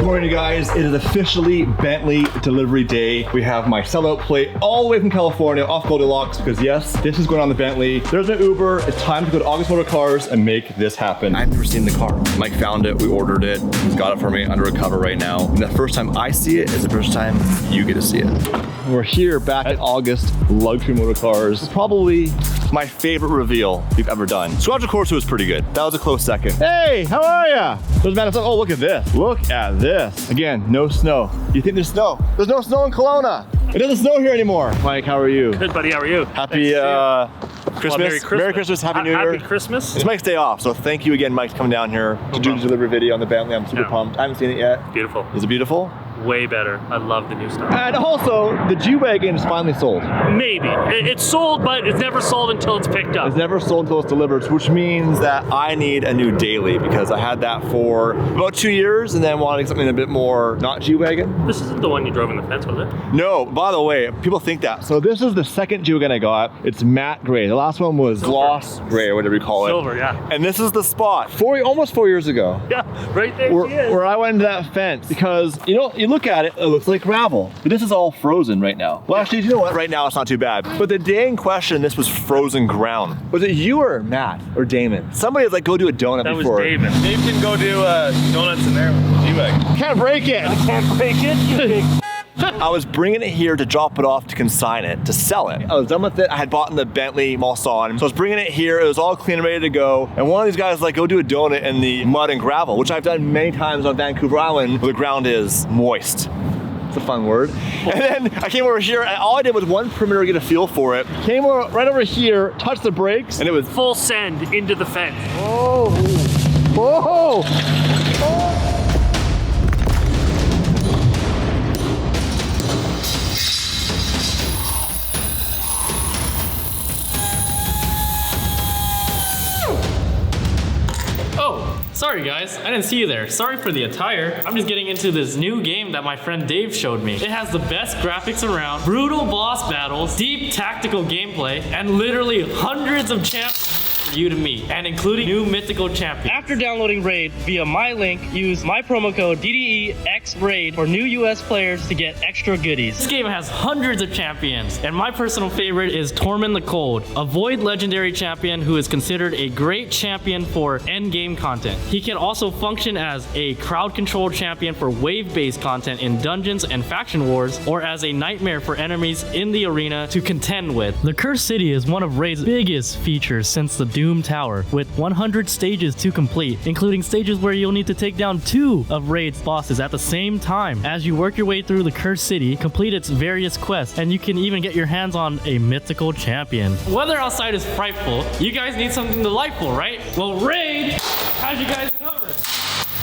morning, you guys. It is officially Bentley delivery day. We have my sellout plate all the way from California off Goldilocks because yes, this is going on the Bentley. There's no Uber. It's time to go to August Motor Cars and make this happen. I've never seen the car. Mike found it. We ordered it. He's got it for me under a cover right now. And the first time I see it is the first time you get to see it. We're here back at August Luxury Motor Cars. Probably my favorite reveal we've ever done. Squadron Corsa was pretty good. That was a close second. Hey, how are ya? Oh, look at this. Look at this. Again, no snow. You think there's snow? There's no snow in Kelowna. It doesn't snow here anymore. Mike, how are you? Good, buddy. How are are you? Happy Christmas. Well, Merry Christmas, Happy New Year. Happy Christmas. It's Mike's day off, so thank you again, Mike, for coming down here to do the delivery video on the Bentley. I'm super pumped. I haven't seen it yet. Beautiful. Is it beautiful? Way better. I love the new stuff. And also, the G-Wagon is finally sold. Maybe. It's sold, but it's never sold until it's picked up. It's never sold until it's delivered, which means that I need a new daily because I had that for about 2 years and then wanted something a bit more not G-Wagon. This isn't the one you drove in the fence, was it? No, by the way, people think that. So this is the second G-Wagon I got. It's matte gray. The last one was gloss gray or whatever you call it. Silver, yeah. And this is the spot, almost 4 years ago. Yeah, right there where I went into that fence because, you know, you look at it, it looks like gravel. But this is all frozen right now. Well, actually, you know what? Right now, it's not too bad. But the day in question, this was frozen ground. Was it you or Matt or Damon? Somebody was like, go do a donut that before. That was Damon. Dave can go do donuts in there with the G-Wagon. Can't break it. I can't break it, you big... I was bringing it here to drop it off to consign it, to sell it. I was done with it. I had bought in the Bentley Mulsanne. So I was bringing it here. It was all clean and ready to go. And one of these guys was like, go do a donut in the mud and gravel, which I've done many times on Vancouver Island where the ground is moist. It's a fun word. And then I came over here and all I did was one perimeter to get a feel for it. Came over, right over here, touched the brakes, and it was full send into the fence. Oh! Whoa! Oh! Sorry guys, I didn't see you there. Sorry for the attire. I'm just getting into this new game that my friend Dave showed me. It has the best graphics around, brutal boss battles, deep tactical gameplay, and literally hundreds of champions for you to meet, and including new mythical champions. After downloading Raid via my link, use my promo code DDEXRAID for new US players to get extra goodies. This game has hundreds of champions, and my personal favorite is Tormund the Cold, a Void legendary champion who is considered a great champion for endgame content. He can also function as a crowd-controlled champion for wave-based content in dungeons and faction wars, or as a nightmare for enemies in the arena to contend with. The Cursed City is one of Raid's biggest features since the Doom Tower, with 100 stages to complete, including stages where you'll need to take down 2 of Raid's bosses at the same time. As you work your way through the Cursed City, complete its various quests, and you can even get your hands on a mythical champion. Weather outside is frightful. You guys need something delightful, right? Well, Raid has you guys covered.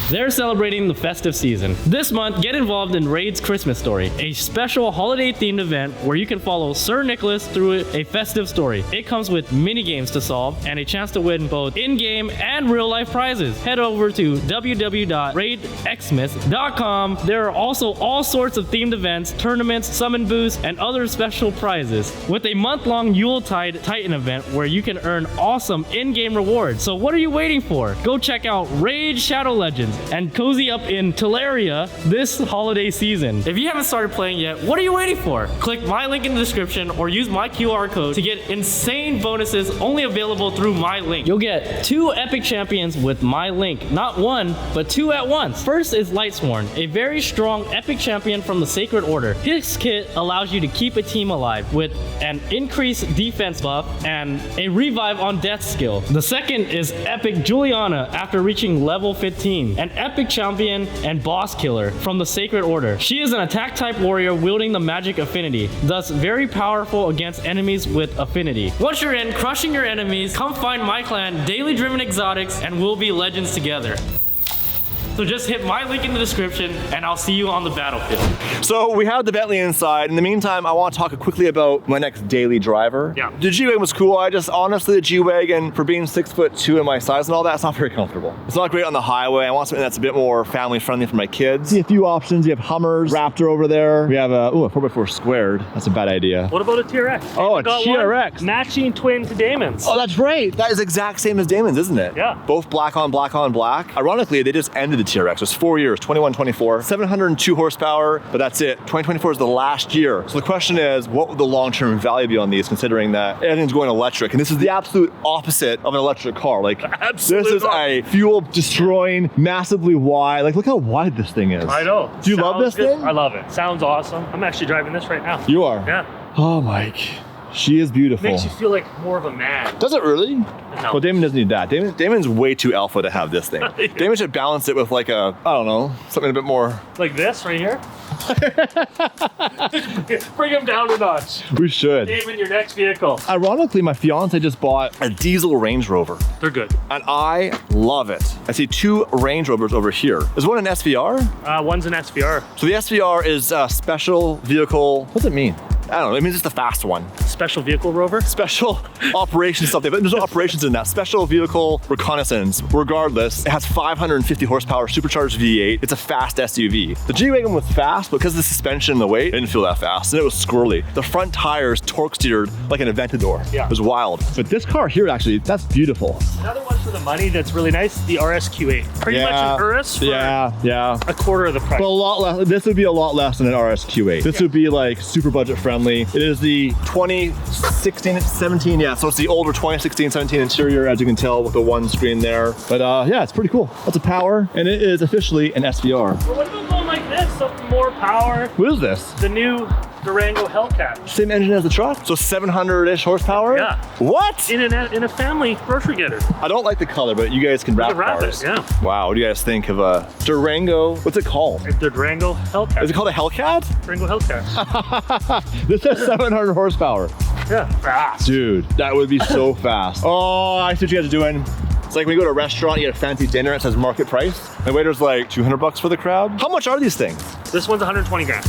They're celebrating the festive season. This month, get involved in Raid's Christmas Story, a special holiday-themed event where you can follow Sir Nicholas through a festive story. It comes with mini-games to solve and a chance to win both in-game and real-life prizes. Head over to www.raidxmas.com. There are also all sorts of themed events, tournaments, summon boosts, and other special prizes, with a month-long Yuletide Titan event where you can earn awesome in-game rewards. So what are you waiting for? Go check out Raid Shadow Legends and cozy up in Teleria this holiday season. If you haven't started playing yet, what are you waiting for? Click my link in the description or use my QR code to get insane bonuses only available through my link. You'll get 2 epic champions with my link, not 1, but 2 at once. First is Lightsworn, a very strong epic champion from the Sacred Order. His kit allows you to keep a team alive with an increased defense buff and a revive on death skill. The second is Epic Juliana after reaching level 15. An epic champion and boss killer from the Sacred Order. She is an attack type warrior wielding the magic affinity, thus very powerful against enemies with affinity. Once you're in, crushing your enemies, come find my clan, Daily Driven Exotics, and we'll be legends together. So just hit my link in the description and I'll see you on the battlefield. So we have the Bentley inside. In the meantime, I want to talk quickly about my next daily driver. Yeah. The G-Wagon was cool. Honestly, the G-Wagon, for being 6'2" in my size and all that, it's not very comfortable. It's not great on the highway. I want something that's a bit more family friendly for my kids. See a few options. You have Hummers, Raptor over there. We have a 4x4 squared. That's a bad idea. What about a TRX? Oh, a TRX. Matching twin to Damon's. Oh, that's right. That is exact same as Damon's, isn't it? Yeah. Both black on black on black. Ironically, they just ended the the TRX. It was 4 years, 21, 24, 702 horsepower, but that's it. 2024 is the last year. So the question is, what would the long-term value be on these, considering that everything's going electric? And this is the absolute opposite of an electric car. Like, Absolute this is a fuel-destroying, massively wide. Like, look how wide this thing is. I know. Do you love this Sounds good. thing? I love it. Sounds awesome. I'm actually driving this right now. You are? Yeah. Oh, Mike. She is beautiful. Makes you feel like more of a man. Does it really? No. Well, Damon doesn't need that. Damon's way too alpha to have this thing. Yeah. Damon should balance it with like a, I don't know, something a bit more. Like this right here? Bring him down a notch. We should. David, your next vehicle. Ironically, my fiance just bought a diesel Range Rover, They're good. and I love it. I see 2 Range Rovers over here. Is one an SVR? One's an SVR. So the SVR is a special vehicle. What does it mean? I don't know. It means it's the fast one. Special vehicle rover. Special operations something, but there's no operations in that. Special vehicle reconnaissance. Regardless, it has 550 horsepower, supercharged V8. It's a fast SUV. The G-Wagon was fast, but because of the suspension and the weight, it didn't feel that fast, and it was squirrely. The front tires torque steered like an Aventador. Yeah. It was wild. But this car here, actually, that's beautiful. Another one for the money that's really nice, the RSQ8. Pretty much an Urus for yeah. a quarter of the price. But a lot less. This would be a lot less than an RSQ8. This would be like super budget friendly. It is the 2016, 17, yeah. So it's the older 2016, 17 interior, as you can tell with the one screen there. But yeah, it's pretty cool. Lots of power, and it is officially an SVR. Well, what about going like this? Something more power. What is this? The new Durango Hellcat. Same engine as the truck? So 700-ish horsepower? Yeah. What? In a family grocery getter. I don't like the color, but you guys can wrap cars. Yeah. Wow, what do you guys think of a Durango? What's it called? The Durango Hellcat. Is it called a Hellcat? Durango Hellcat. This has 700 horsepower. Yeah. Fast. Dude, that would be so fast. Oh, I see what you guys are doing. It's like when you go to a restaurant, you get a fancy dinner, it says market price. The waiter's like, 200 bucks for the crowd? How much are these things? This one's 120 grand.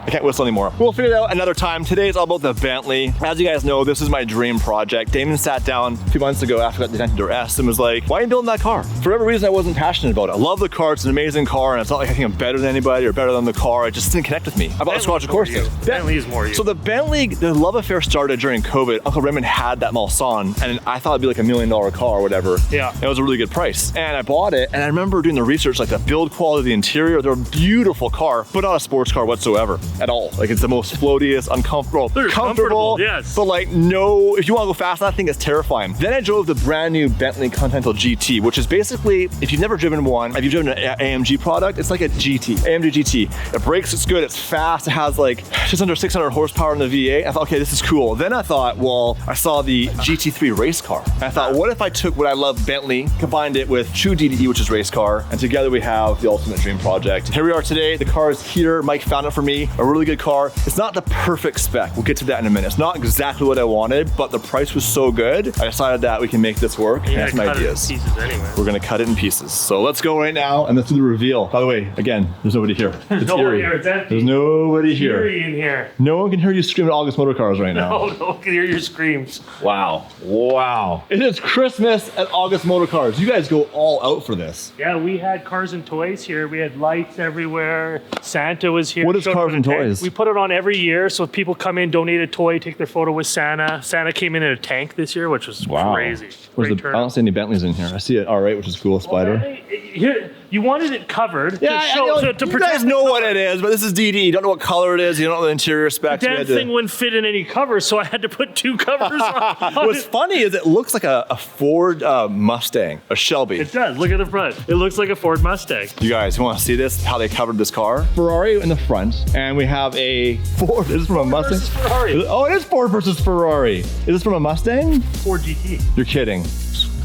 I can't whistle anymore. We'll figure it out another time. Today is all about the Bentley. As you guys know, this is my dream project. Damon sat down a few months ago after I got the Aventador S and was like, why are you building that car? For whatever reason, I wasn't passionate about it. I love the car, it's an amazing car, and it's not like I think I'm better than anybody or better than the car. It just didn't connect with me. I bought a Squadron Corsa. Bentley is more you. So the Bentley, the love affair started during COVID. Uncle Raymond had that Mulsanne, and I thought it'd be like $1 million car or whatever. Yeah. And it was a really good price. And I bought it, and I remember doing the research, like the build quality, the interior. They're a beautiful car, but not a sports car whatsoever at all. Like it's the most floatiest, uncomfortable, They're comfortable, yes. But like no, if you want to go fast, that thing is terrifying. Then I drove the brand new Bentley Continental GT, which is basically, if you've never driven one, if you've driven an AMG product, it's like a GT, AMG GT. It brakes, it's good, it's fast, it has like just under 600 horsepower in the V8. I thought, okay, this is cool. Then I thought, well, I saw the GT3 race car. And I thought, what if I took what I love Bentley, combined it with true DDE, which is race car, and together we have the ultimate dream project. Here we are today, the car is here. Mike found it for me, a really good car. It's not the perfect spec. We'll get to that in a minute. It's not exactly what I wanted, but the price was so good, I decided that we can make this work. You That's gotta my cut it in ideas. pieces anyway. We're gonna cut it in pieces. So let's go right now and let's do the reveal. By the way, again, there's nobody here. It's No one eerie. here, it's empty. There's nobody here. Eerie in here. No one can hear you scream at August Motor Cars right now. Oh no, I can hear your screams. Wow. Wow. It is Christmas at August Motor Cars. You guys go all out for this. Yeah, we had cars and toys here. We had lights everywhere. Santa was here. What is Showed Cars up and in a tank. Toys? We put it on every year, so if people come in, donate a toy, take their photo with Santa. Santa came in a tank this year, which was crazy. Where's Great the, I turnout. don't see any Bentleys in here. I see it R8, which is cool, Spider. Here, you wanted it covered Yeah, to show, I know, to you protect guys the know cover. what it is, but this is DD. You don't know what color it is. You don't know the interior specs. The We damn had to- thing wouldn't fit in any covers, so I had to put 2 covers on. What's funny is it looks like a Ford Mustang, a Shelby. It does. Look at the front. It looks like a Ford Mustang. You guys, you want to see this? How they covered this car? Ferrari in the front, and we have a Ford. Is this from a Mustang? versus Ferrari. Oh, it is Ford versus Ferrari. Is this from a Mustang? Ford GT. You're kidding.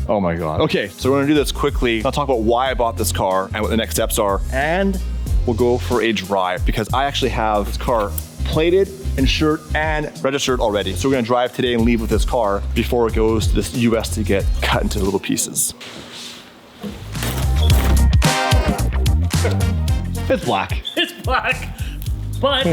Oh my God. Okay, so we're gonna do this quickly. I'll talk about why I bought this car and what the next steps are, and we'll go for a drive because I actually have this car plated, insured, and registered already. So we're gonna drive today and leave with this car before it goes to this US to get cut into little pieces. It's black. It's black, but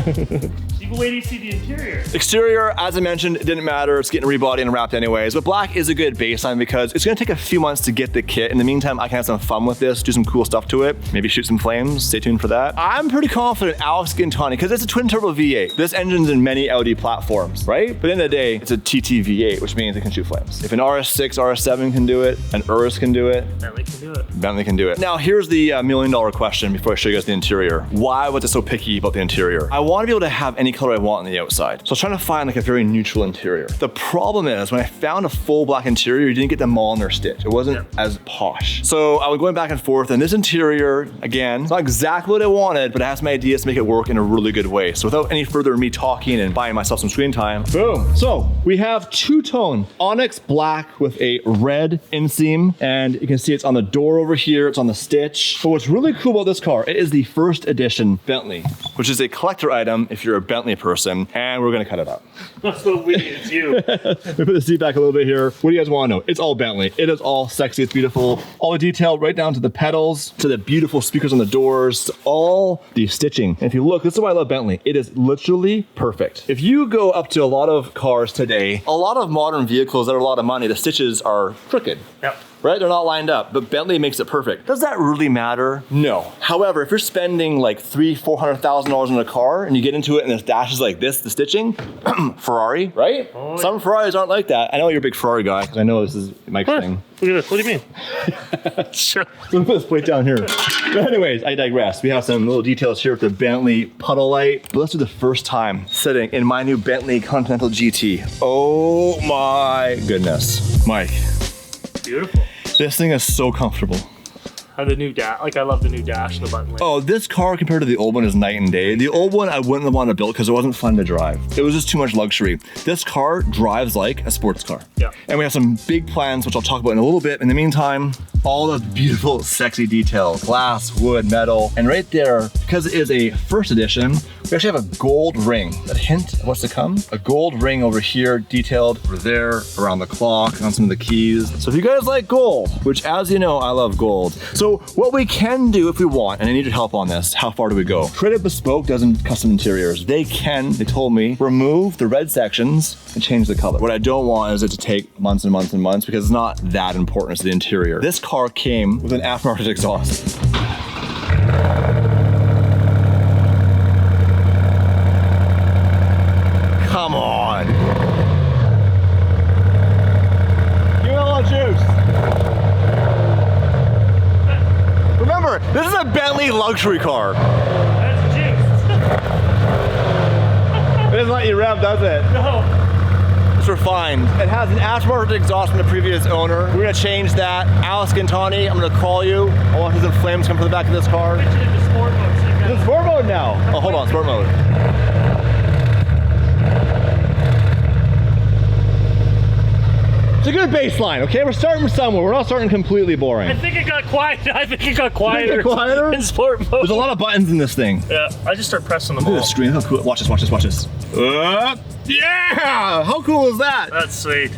wait till you see the interior. Exterior, as I mentioned, it didn't matter. It's getting rebodied and wrapped anyways. But black is a good baseline because it's gonna take a few months to get the kit. In the meantime, I can have some fun with this, do some cool stuff to it, maybe shoot some flames. Stay tuned for that. I'm pretty confident Alex Gintani, because it's a twin turbo V8. This engine's in many Audi platforms, right? But at the end of the day, it's a TT V8, which means it can shoot flames. If an RS6, RS7 can do it, an Urus can do it, Bentley can do it. Bentley can do it. Now, here's the $1 million question before I show you guys the interior. Why was I so picky about the interior? I want to be able to have any color I want on the outside. So I was trying to find like a very neutral interior. The problem is when I found a full black interior, you didn't get the Molnar stitch. It wasn't as posh. So I was going back and forth, and this interior, again, it's not exactly what I wanted, but I have some ideas to make it work in a really good way. So without any further me talking and buying myself some screen time, boom. So we have two-tone onyx black with a red inseam, and you can see it's on the door over here, it's on the stitch. But what's really cool about this car, it is the first edition Bentley, which is a collector item if you're a Bentley person, and we're gonna cut it up. That's what we need, it's you. Let me put the seat back a little bit here. What do you guys want to know? It's all Bentley. It is all sexy, it's beautiful. All the detail right down to the pedals, to the beautiful speakers on the doors, to all the stitching. And if you look, this is why I love Bentley. It is literally perfect. If you go up to a lot of cars today, a lot of modern vehicles that are a lot of money, the stitches are crooked. Yep. Right? They're not lined up, but Bentley makes it perfect. Does that really matter? No. However, if you're spending like $300,000-$400,000 on a car and you get into it and this dash is like this, the stitching, Ferrari, right? Oh, Some Ferraris aren't like that. I know you're a big Ferrari guy because I know this is Mike's thing. Look at this, what do you mean? Sure. Let me put this plate down here. But anyways, I digress. We have some little details here with the Bentley puddle light. But let's do the first time sitting in my new Bentley Continental GT. Oh my goodness. Mike. Beautiful. This thing is so comfortable. The new dash, like I love the new dash and the button light. Oh, this car compared to the old one is night and day. The old one I wouldn't have wanted to build because it wasn't fun to drive. It was just too much luxury. This car drives like a sports car. Yeah. And we have some big plans, which I'll talk about in a little bit. In the meantime, all the beautiful, sexy details, glass, wood, metal. And right there, because it is a first edition, we actually have a gold ring. A hint of what's to come. A gold ring over here, detailed over there, around the clock, on some of the keys. So if you guys like gold, which as you know, I love gold. So what we can do if we want, and I need your help on this, how far do we go? Creative Bespoke doesn't custom interiors. They can, they told me, remove the red sections and change the color. What I don't want is it to take months and months and months because it's not that important to the interior. This car came with an aftermarket exhaust. Come on. Give me a little juice. Remember, this is a Bentley luxury car. That's juice. It doesn't let you rev, does it? No. It's refined. It has an aftermarket exhaust from the previous owner. We're gonna change that. Alex Gintani, I'm gonna call you. I want some flames come from the back of this car. Switch it into sport mode. So you It's in sport mode now. Oh, hold on, sport mode. It's a good baseline, okay? We're starting somewhere. We're not starting completely boring. I think it got quiet. I think it got quieter. quieter? In sport mode. There's a lot of buttons in this thing. Yeah, I just start pressing them Look at all. the screen. How cool. Watch this, watch this, watch this. Yeah! How cool is that? That's sweet.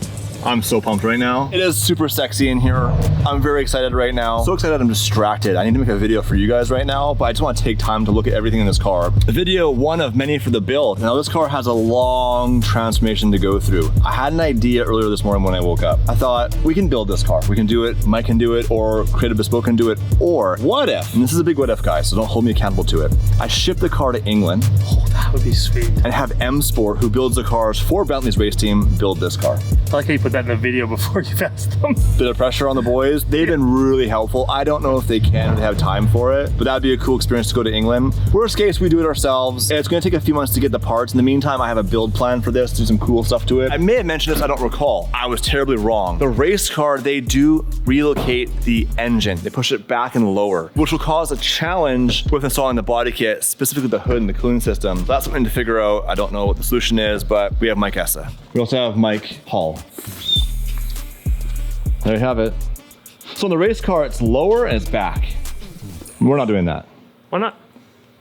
I'm so pumped right now. It is super sexy in here. I'm very excited right now. So excited I'm distracted. I need to make a video for you guys right now, but I just want to take time to look at everything in this car. A video, one of many for the build. Now this car has a long transformation to go through. I had an idea earlier this morning when I woke up. I thought, we can build this car. We can do it, Mike can do it, or Creative Bespoke can do it, or what if, and this is a big what if guys, so don't hold me accountable to it. I ship the car to England. Oh, that would be sweet. And have M Sport, who builds the cars for Bentley's race team, build this car. I like how you put that in the video before you asked them. Bit of pressure on the boys. They've been really helpful. I don't know if they can or they have time for it, but that'd be a cool experience to go to England. Worst case, we do it ourselves. It's gonna take a few months to get the parts. In the meantime, I have a build plan for this, do some cool stuff to it. I may have mentioned this, I don't recall. I was terribly wrong. The race car, they do relocate the engine. They push it back and lower, which will cause a challenge with installing the body kit, specifically the hood and the cooling system. So that's something to figure out. I don't know what the solution is, but we have Mike Essa. We also have Mike Hall. There you have it. So in the race car, it's lower and it's back. We're not doing that. Why not?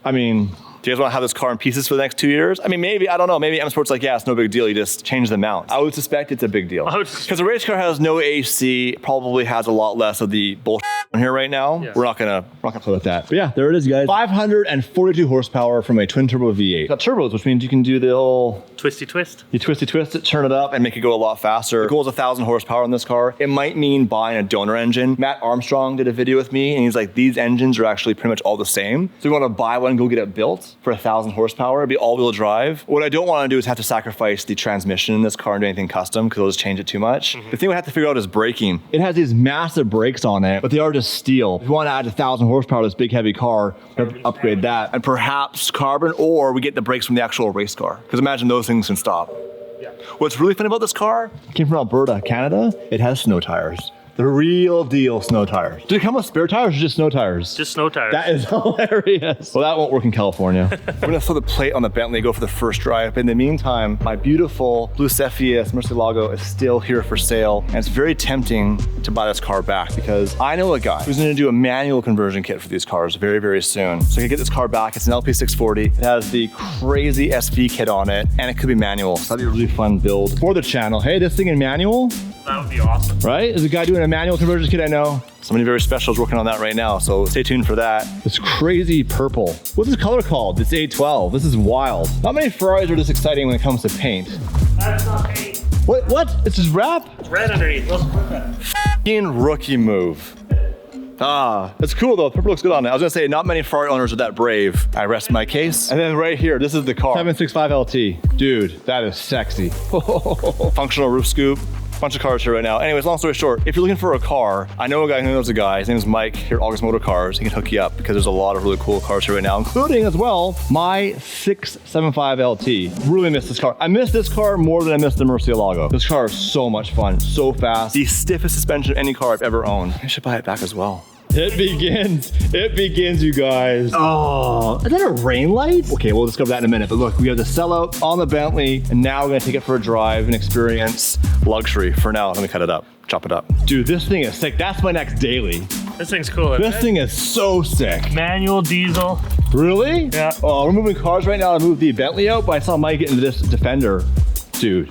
I mean, do you guys want to have this car in pieces for the next 2 years? I mean, maybe, I don't know. Maybe M Sport's like, yeah, it's no big deal. You just change the mount. I would suspect it's a big deal. Because the race car has no AC, probably has a lot less of the bullshit on here right now. Yeah. We're not gonna play with that. But yeah, there it is, guys. 542 horsepower from a twin turbo V8. It's got turbos, which means you can do the whole Twisty twist. you twist it, turn it up, and make it go a lot faster. The goal is 1,000 horsepower in this car. It might mean buying a donor engine. Matt Armstrong did a video with me, and he's like, these engines are actually pretty much all the same. So you want to buy one and go get it built for 1,000 horsepower. It'd be all-wheel drive. What I don't want to do is have to sacrifice the transmission in this car and do anything custom because it'll just change it too much. The thing we have to figure out is braking. It has these massive brakes on it, but they are just steel. If you want to add 1,000 horsepower to this big heavy car, upgrade that, and perhaps carbon, or we get the brakes from the actual race car. Because imagine those things can stop. Yeah. What's really fun about this car, it came from Alberta, Canada. It has snow tires. The real deal snow tires. Did it come with spare tires or just snow tires? Just snow tires. That is hilarious. Well, that won't work in California. We're gonna throw the plate on the Bentley, go for the first drive. But in the meantime, my beautiful blue Cepheus Murcielago is still here for sale. And it's very tempting to buy this car back because I know a guy who's gonna do a manual conversion kit for these cars very, very soon. So I can get this car back. It's an LP640. It has the crazy SV kit on it, and it could be manual. So that'd be a really fun build for the channel. Hey, this thing in manual? That would be awesome. Right? There's a guy doing a manual conversion kit, I know. Somebody very special is working on that right now, so stay tuned for that. This crazy purple. What's this color called? It's 812. This is wild. Not many Ferraris are this exciting when it comes to paint. That's not paint. What? It's just wrap? It's red underneath. Let's put that. F***ing rookie move. Ah, that's cool though. Purple looks good on it. I was gonna say, not many Ferrari owners are that brave. I rest my case. And then right here, this is the car. 765 LT. Dude, that is sexy. Functional roof scoop. Bunch of cars here right now. Anyways, long story short, if you're looking for a car, I know a guy who knows a guy. His name is Mike here at August Motor Cars. He can hook you up because there's a lot of really cool cars here right now, including as well my 675 LT. Really miss this car. I miss this car more than I miss the Murcielago. This car is so much fun, so fast. The stiffest suspension of any car I've ever owned. I should buy it back as well. It begins, you guys. Oh, is that a rain light? Okay, we'll discover that in a minute. But look, we have the sellout on the Bentley, and now we're gonna take it for a drive and experience luxury. For now, let me cut it up, chop it up. Dude, this thing is sick. That's my next daily. This thing's cool. This thing is so sick. Manual, diesel. Really? Yeah. Oh, we're moving cars right now to move the Bentley out, but I saw Mike get into this Defender. Dude.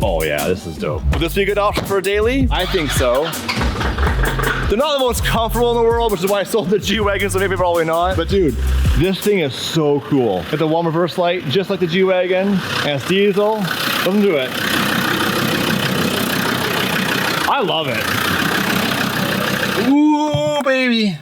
Oh yeah, this is dope. Would this be a good option for a daily? I think so. They're not the most comfortable in the world, which is why I sold the G-Wagon, so maybe probably not. But dude, this thing is so cool. Got the one reverse light, just like the G-Wagon, and it's diesel. Listen to it. I love it. Ooh, baby.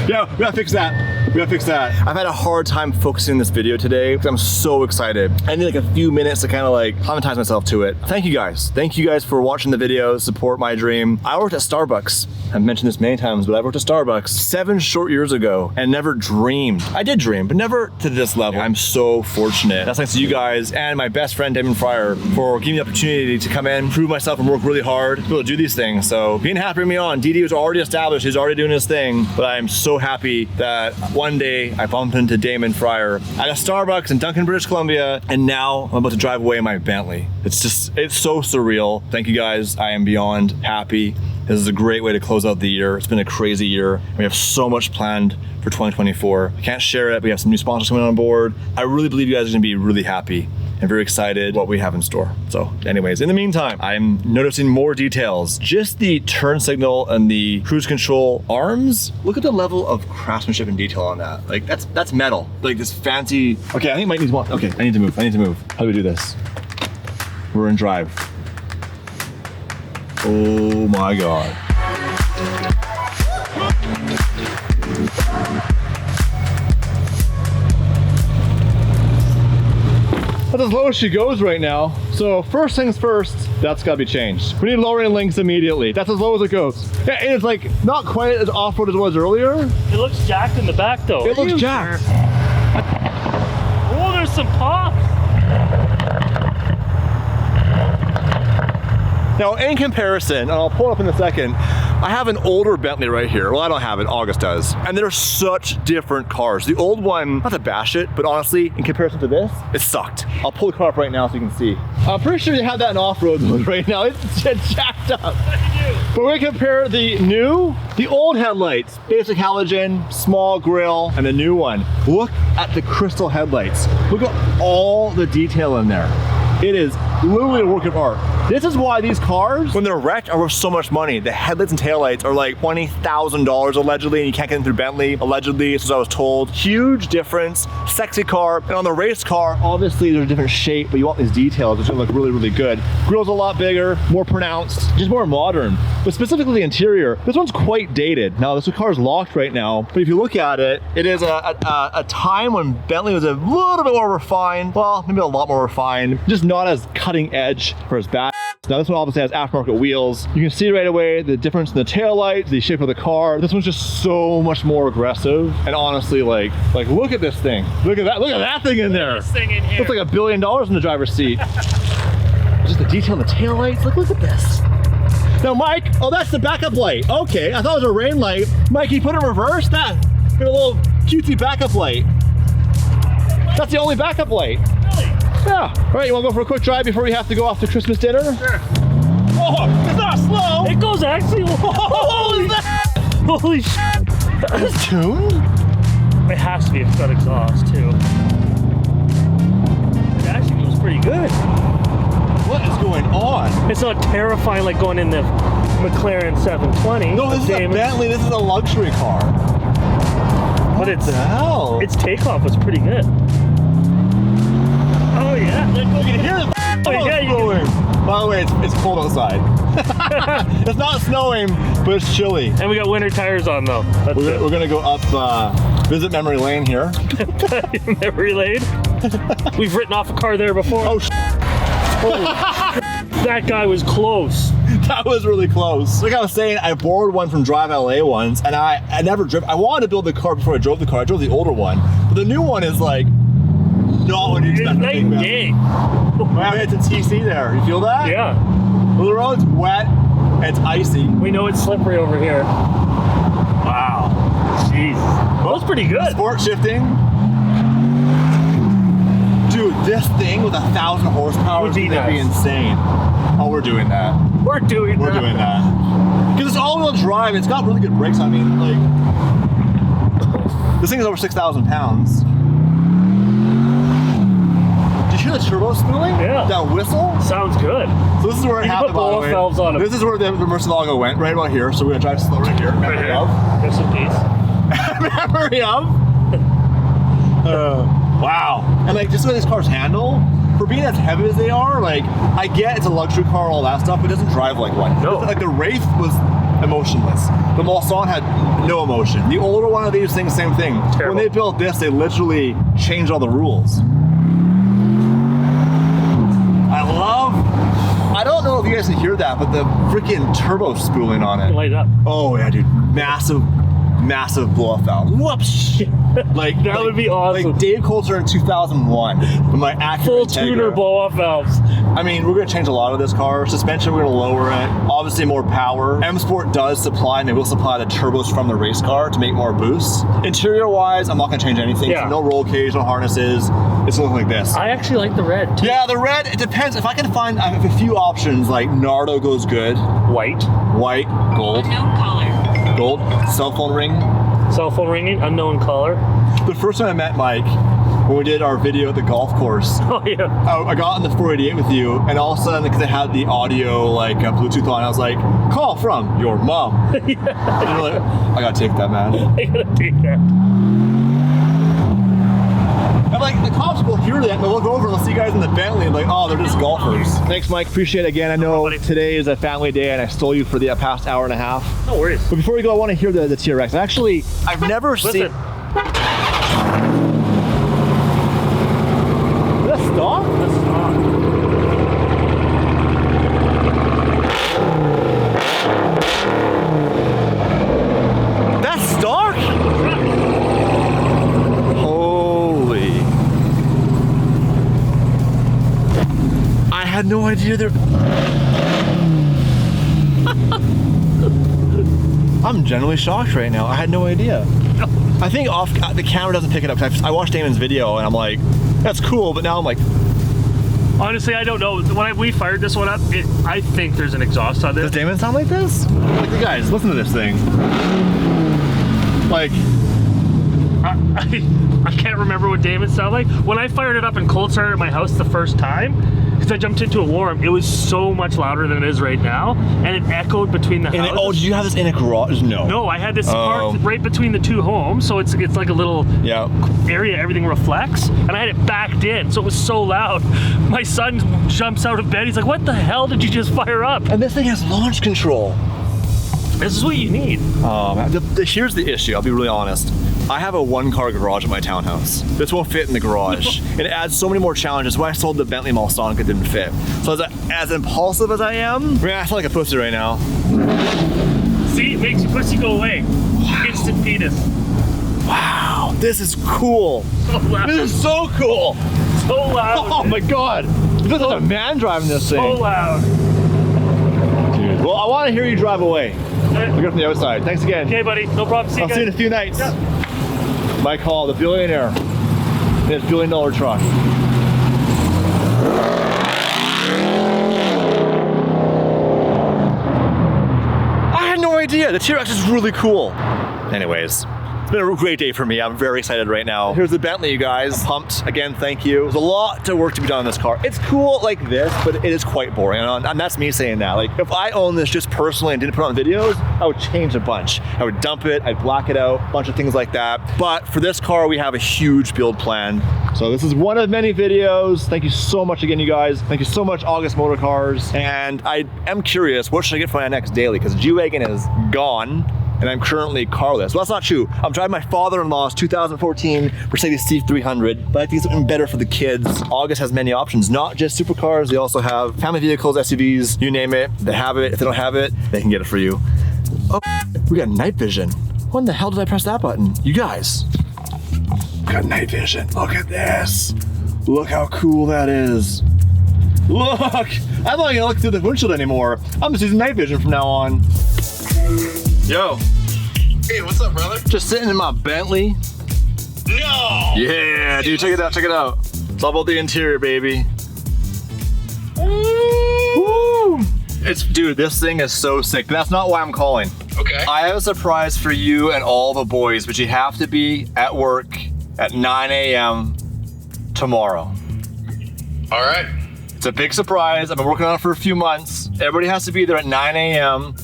Yeah, we gotta fix that. We gotta fix that. I've had a hard time focusing this video today because I'm so excited. I need like a few minutes to kind of like acclimatize myself to it. Thank you guys. Thank you guys for watching the videos, support my dream. I worked at Starbucks. I've mentioned this many times, but I worked at Starbucks 7 short years ago and never dreamed. I did dream, but never to this level. I'm so fortunate. That's thanks to you guys and my best friend, Damon Fryer, for giving me the opportunity to come in, prove myself and work really hard to be able to do these things. So being happy to me on, DD was already established. He's already doing his thing, but I'm so happy that one day I bumped into Damon Fryer at a Starbucks in Duncan, British Columbia, and now I'm about to drive away in my Bentley. It's so surreal. Thank you guys. I am beyond happy. This is a great way to close out the year. It's been a crazy year. We have so much planned for 2024. I can't share it. We have some new sponsors coming on board. I really believe you guys are gonna be really happy and very excited what we have in store. So anyways, in the meantime, I'm noticing more details. Just the turn signal and the cruise control arms. Look at the level of craftsmanship and detail on that. Like that's metal. Like this fancy, okay, I think Mike needs one. Okay, I need to move. How do we do this? We're in drive. Oh my God. That's as low as she goes right now. So first things first, that's gotta be changed. We need lowering links immediately. That's as low as it goes. Yeah, and it's like not quite as off-road as it was earlier. It looks jacked in the back though. It looks jacked. Oh, there's some pop. Now, in comparison, and I'll pull it up in a second, I have an older Bentley right here. Well, I don't have it, August does. And they're such different cars. The old one, not to bash it, but honestly, in comparison to this, it sucked. I'll pull the car up right now so you can see. I'm pretty sure you have that in off-road mode right now. It's jacked up. But we compare the old headlights, basic halogen, small grille, and the new one. Look at the crystal headlights. Look at all the detail in there. It is literally a work of art. This is why these cars, when they're wrecked, are worth so much money. The headlights and taillights are like $20,000 allegedly, and you can't get them through Bentley, allegedly, as I was told. Huge difference, sexy car. And on the race car, obviously there's a different shape, but you want these details, which look really, really good. Grill's a lot bigger, more pronounced, just more modern. But specifically the interior, this one's quite dated. Now this car is locked right now, but if you look at it, it is a time when Bentley was a little bit more refined. Well, maybe a lot more refined, just not as cutting edge or as bad. Now this one obviously has aftermarket wheels. You can see right away the difference in the taillights, the shape of the car. This one's just so much more aggressive. And honestly, like look at this thing. Look at that thing in there. This thing in here. Looks like $1 billion in the driver's seat. Just the detail in the taillights. Look at this. Now Mike, oh, that's the backup light. Okay, I thought it was a rain light. Mike, can you put it in reverse? That, get a little cutesy backup light. That's the only backup light. Really? Yeah. All right, you wanna go for a quick drive before we have to go off to Christmas dinner? Sure. Oh, it's not slow. It goes actually. Holy Holy shit. This tune? It has to be if it's got exhaust too. It actually goes pretty good. What is going on? It's not terrifying like going in the McLaren 720. No, this is a Bentley. This is a luxury car. But it's What the hell? its takeoff was pretty good. Oh yeah. You can hear the Oh, yeah, you blowing. By the way, it's cold outside. It's not snowing, but it's chilly. And we got winter tires on though. That's We're gonna go up visit memory lane here. Memory lane. We've written off a car there before. Oh, that guy was close. that was really close. Like I was saying, I borrowed one from Drive LA once, and I never drove. I wanted to build the car before I drove the car. I drove the older one, but the new one is like not what you It's expect. night and day. Wow, it's a TC there. You feel that? Yeah. Well, the road's wet and it's icy. We know it's slippery over here. Wow. Jeez. That was pretty good. Sport shifting. Dude, this thing with 1,000 horsepower is Would be gonna be nice. insane. Oh, we're doing that. We're doing We're that. doing that. Because it's all-wheel drive. It's got really good brakes. I mean, like, this thing is over 6,000 pounds. Did you hear the turbo spooling? Yeah. That whistle? Sounds good. So this is where it You can happened, put by the blow-off way. valves on it. This is where the Murcielago went, right about here. So we're gonna drive slow right here. Right here. There's some piece. Memory of. Wow. And like just the way these cars handle, for being as heavy as they are, like I get it's a luxury car, all that stuff, but it doesn't drive like one. No. Like the Wraith was emotionless. The Mulsanne had no emotion. The older one of these things, same thing. Terrible. When they built this, they literally changed all the rules. I don't know if you guys can hear that, but the freaking turbo spooling on it. Light up. Oh yeah, dude. Massive blow-off valve. Whoops! Like That would be awesome. Like Dave Coulter in 2001 with my Acura Full Integra. tuner blow-off valves. I mean, we're gonna change a lot of this car. Suspension, we're gonna lower it. Obviously more power. M Sport does supply, and they will supply the turbos from the race car to make more boosts. Interior-wise, I'm not gonna change anything. Yeah. So no roll cage, no harnesses. It's gonna look like this. I actually like the red too. Yeah, the red, it depends. If I can find, I have a few options, like Nardo goes good. White. White, gold. Unknown caller. Gold, cell phone ring. Cell phone ringing. Unknown caller. The first time I met Mike, when we did our video at the golf course, Oh yeah. I got on the 488 with you, and all of a sudden, because I had the audio, like Bluetooth on, I was like, call from your mom. And you're like, I gotta take that, man. I gotta take that. And like, the cops will hear that, and they'll look over and they'll see you guys in the Bentley, and like, oh, they're just golfers. Thanks, Mike. Appreciate it again. I know today is a family day, and I stole you for the past hour and a half. No worries. But before we go, I want to hear the TRX. Actually, I've never seen... Listen. Is that stock? That's not. That's stock? Holy. I had no idea there. I'm genuinely shocked right now. I had no idea. I think the camera doesn't pick it up. I watched Damon's video and I'm like, that's cool, but now I'm like, Honestly, I don't know. When we fired this one up, I think there's an exhaust on does this. Damon sound like this? Like, guys, listen to this thing. Like, I can't remember what Damon sounded like. When I fired it up and cold started at my house the first time, because I jumped into a warm, it was so much louder than it is right now, and it echoed between the houses. Oh, did you have this in a garage? No. No, I had this parked right between the two homes, so it's like a little area everything reflects, and I had it backed in, so it was so loud. My son jumps out of bed, he's like, what the hell did you just fire up? And this thing has launch control. This is what you need. Here's the issue, I'll be really honest. I have a one-car garage at my townhouse. This won't fit in the garage. And it adds so many more challenges. When I sold the Bentley Malsonic, it didn't fit. So as impulsive as I am, I feel like a pussy right now. See, it makes your pussy go away. Wow. Instant penis. Wow, this is cool. So loud. This is so cool. So loud. Oh my God. This is a man driving this thing. So loud. Dude. Well, I want to hear you drive away. Look up from the outside. Thanks again. Okay, buddy. No problem. I'll see you in a few nights. Yeah. Mike Hall, the billionaire, in his $1 billion truck. I had no idea. The T-Rex is really cool. Anyways. It's been a great day for me. I'm very excited right now. Here's the Bentley, you guys. I'm pumped. Again, thank you. There's a lot of work to be done on this car. It's cool like this, but it is quite boring. And that's me saying that. Like, if I owned this just personally and didn't put it on videos, I would change a bunch. I would dump it, I'd black it out, a bunch of things like that. But for this car, we have a huge build plan. So this is one of many videos. Thank you so much again, you guys. Thank you so much, August Motor Cars. And I am curious, what should I get for my next daily? Because G-Wagon is gone. And I'm currently carless. Well, that's not true. I'm driving my father-in-law's 2014 Mercedes C300, but I think it's something better for the kids. August has many options, not just supercars. They also have family vehicles, SUVs, you name it. They have it. If they don't have it, they can get it for you. Oh, we got night vision. When the hell did I press that button? You guys, we got night vision. Look at this. Look how cool that is. Look, I'm not gonna look through the windshield anymore. I'm just using night vision from now on. Yo. Hey, what's up, brother? Just sitting in my Bentley. No! Yeah, dude, check it out, check it out. It's all about the interior, baby. Woo! Dude, this thing is so sick. That's not why I'm calling. Okay. I have a surprise for you and all the boys, but you have to be at work at 9 a.m. tomorrow. All right. It's a big surprise. I've been working on it for a few months. Everybody has to be there at 9 a.m.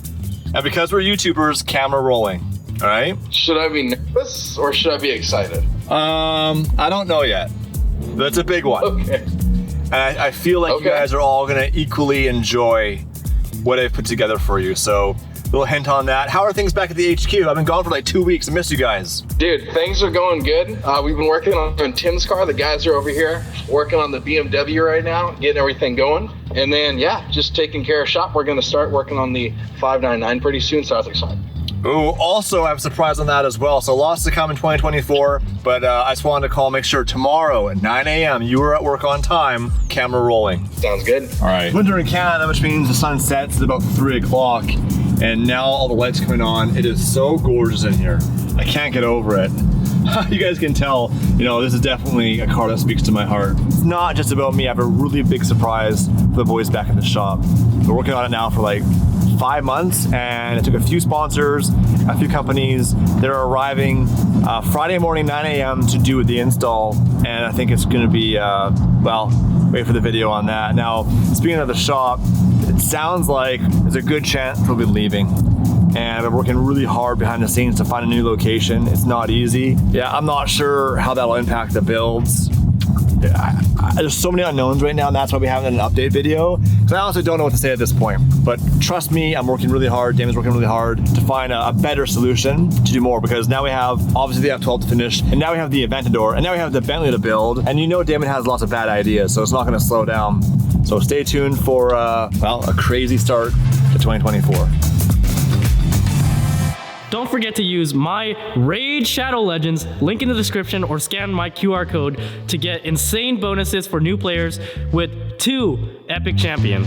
And because we're YouTubers, camera rolling, all right? Should I be nervous or should I be excited? I don't know yet. But it's a big one. Okay. And I feel like you guys are all gonna equally enjoy what I've put together for you. So, a little hint on that. How are things back at the HQ? I've been gone for like 2 weeks. I missed you guys. Dude, things are going good. We've been working on Tim's car. The guys are over here working on the BMW right now, getting everything going. And then, yeah, just taking care of shop. We're gonna start working on the 599 pretty soon, so I was excited. Ooh, also I have a surprise on that as well. So lots to come in 2024, but I just wanted to call, make sure tomorrow at 9 a.m. you are at work on time, camera rolling. Sounds good. All right. Winter in Canada, which means the sun sets at about 3 o'clock, and now all the lights coming on. It is so gorgeous in here. I can't get over it. You guys can tell, you know, this is definitely a car that speaks to my heart. It's not just about me. I have a really big surprise for the boys back in the shop. We're working on it now for like 5 months, and it took a few sponsors, a few companies. They're arriving Friday morning, 9 a.m. to do the install, and I think it's gonna be, well, wait for the video on that. Now, speaking of the shop, it sounds like there's a good chance we'll be leaving. And I've been working really hard behind the scenes to find a new location. It's not easy. Yeah, I'm not sure how that'll impact the builds. There's so many unknowns right now, and that's why we haven't done an update video. Because I honestly don't know what to say at this point. But trust me, I'm working really hard. Damon's working really hard to find a better solution to do more. Because now we have, obviously the F12 to finish, and now we have the Aventador, and now we have the Bentley to build. And you know Damon has lots of bad ideas, so it's not gonna slow down. So stay tuned for, well, a crazy start to 2024. Don't forget to use my Raid Shadow Legends, link in the description, or scan my QR code to get insane bonuses for new players with 2 epic champions.